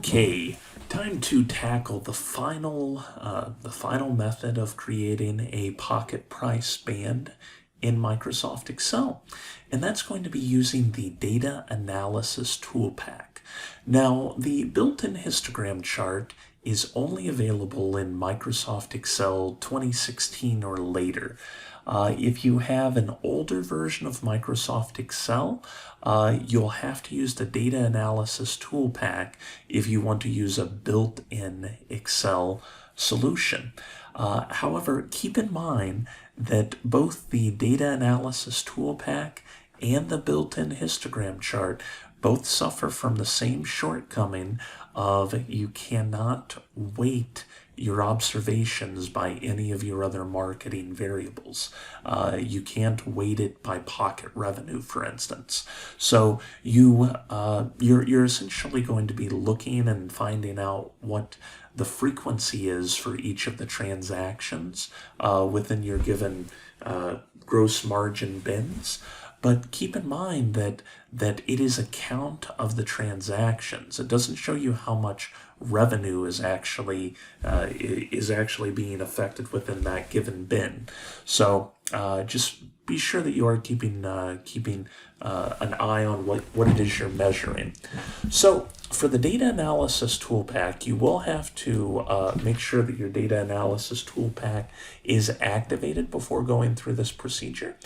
Okay, time to tackle the final method of creating a pocket price band in Microsoft Excel, and that's going to be using the Data Analysis ToolPak. Now, the built-in histogram chart is only available in Microsoft Excel 2016 or later. If you have an older version of Microsoft Excel, you'll have to use the Data Analysis ToolPak if you want to use a built-in Excel solution. However, keep in mind that both the Data Analysis ToolPak and the built-in histogram chart both suffer from the same shortcoming of you cannot weight your observations by any of your other marketing variables. You can't weight it by pocket revenue, for instance. So you're essentially going to be looking and finding out what the frequency is for each of the transactions within your given gross margin bins. But keep in mind that it is a count of the transactions. It doesn't show you how much revenue is actually being affected within that given bin. So just be sure that you are keeping an eye on what it is you're measuring. So for the Data Analysis ToolPak, you will have to make sure that your Data Analysis ToolPak is activated before going through this procedure.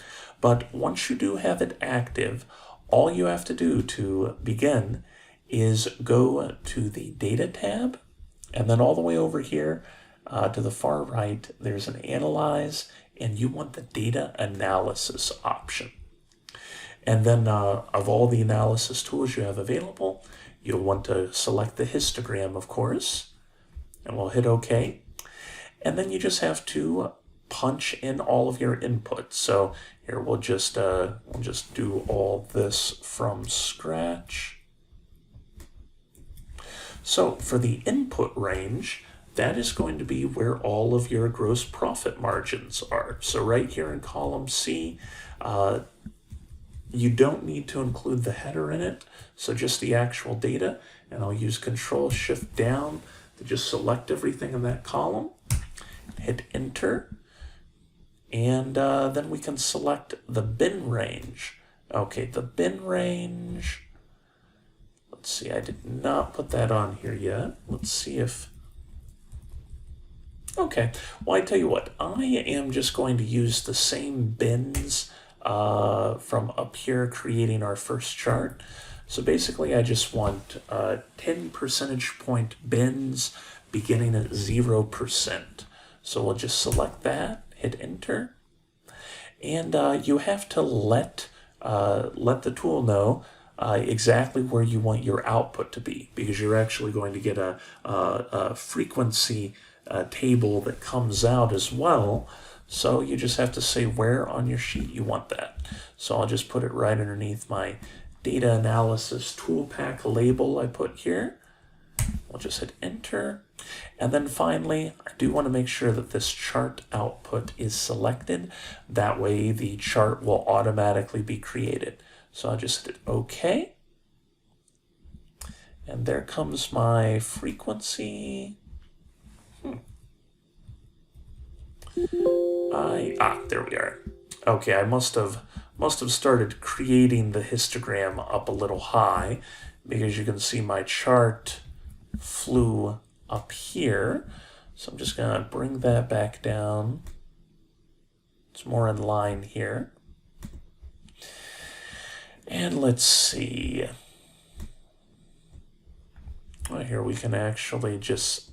But once you do have it active, all you have to do to begin is go to the Data tab, and then all the way over here to the far right, there's an Analyze, and you want the Data Analysis option. And then of all the analysis tools you have available, you'll want to select the histogram, of course, and we'll hit OK. And then you just have to punch in all of your inputs. So here we'll just do all this from scratch. So for the input range, that is going to be where all of your gross profit margins are. So right here in column C, you don't need to include the header in it, so just the actual data, and I'll use Control-Shift down to just select everything in that column, hit Enter, and then we can select the bin range. Okay, the bin range, let's see, I did not put that on here yet. Let's see if, okay, well, I tell you what, I am just going to use the same bins from up here creating our first chart. So basically I just want 10 percentage point bins beginning at 0%. So we'll just select that, hit Enter, and you have to let the tool know exactly where you want your output to be, because you're actually going to get a frequency table that comes out as well. So you just have to say where on your sheet you want that. So I'll just put it right underneath my Data Analysis ToolPak label I put here. We'll just hit Enter. And then finally, I do want to make sure that this chart output is selected. That way the chart will automatically be created. So I'll just hit OK. And there comes my frequency. There we are. Okay, I must have started creating the histogram up a little high, because you can see my chart flew up here. So I'm just gonna bring that back down. It's more in line here. And let's see. Well, here we can actually just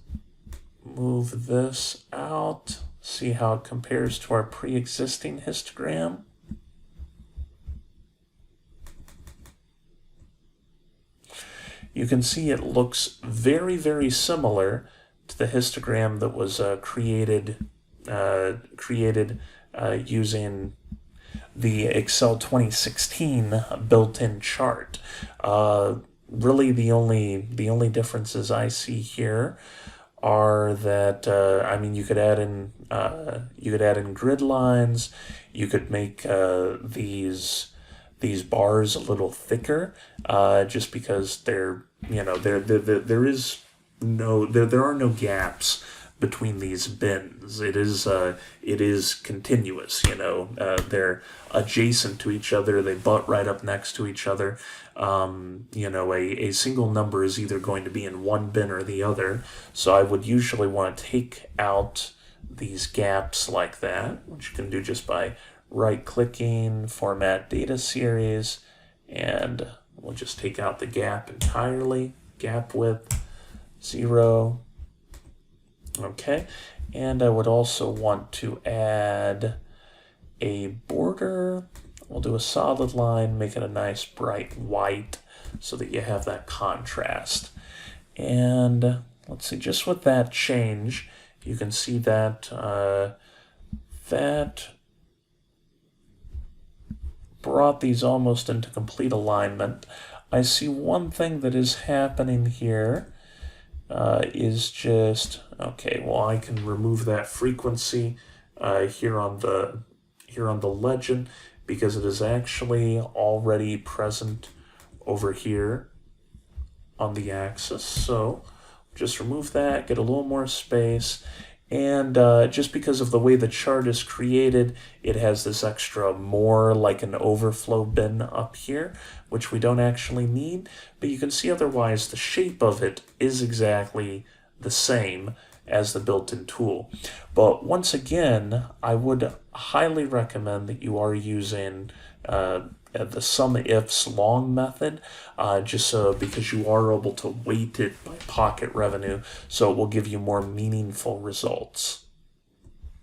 move this out. See how it compares to our pre-existing histogram. You can see it looks very, very similar to the histogram that was created using the Excel 2016 built-in chart. Really, the only differences I see here are that I mean, you could add in grid lines. You could make these bars a little thicker, just because they're there is there are no gaps between these bins. It is continuous. They're adjacent to each other. They butt right up next to each other. A single number is either going to be in one bin or the other. So I would usually want to take out these gaps like that, which you can do just by right-clicking, Format Data Series, and we'll just take out the gap entirely. Gap width 0. Okay, and I would also want to add a border. We'll do a solid line, make it a nice bright white so that you have that contrast. And let's see, just with that change, you can see that that brought these almost into complete alignment. I see one thing that is happening here is just, okay, well, I can remove that frequency here on the legend because it is actually already present over here on the axis. So just remove that, get a little more space, and just because of the way the chart is created, it has this extra more like an overflow bin up here, which we don't actually need, but you can see otherwise the shape of it is exactly the same as the built-in tool. But once again, I would highly recommend that you are using the sum ifs long method, just so because you are able to weight it by pocket revenue, so it will give you more meaningful results.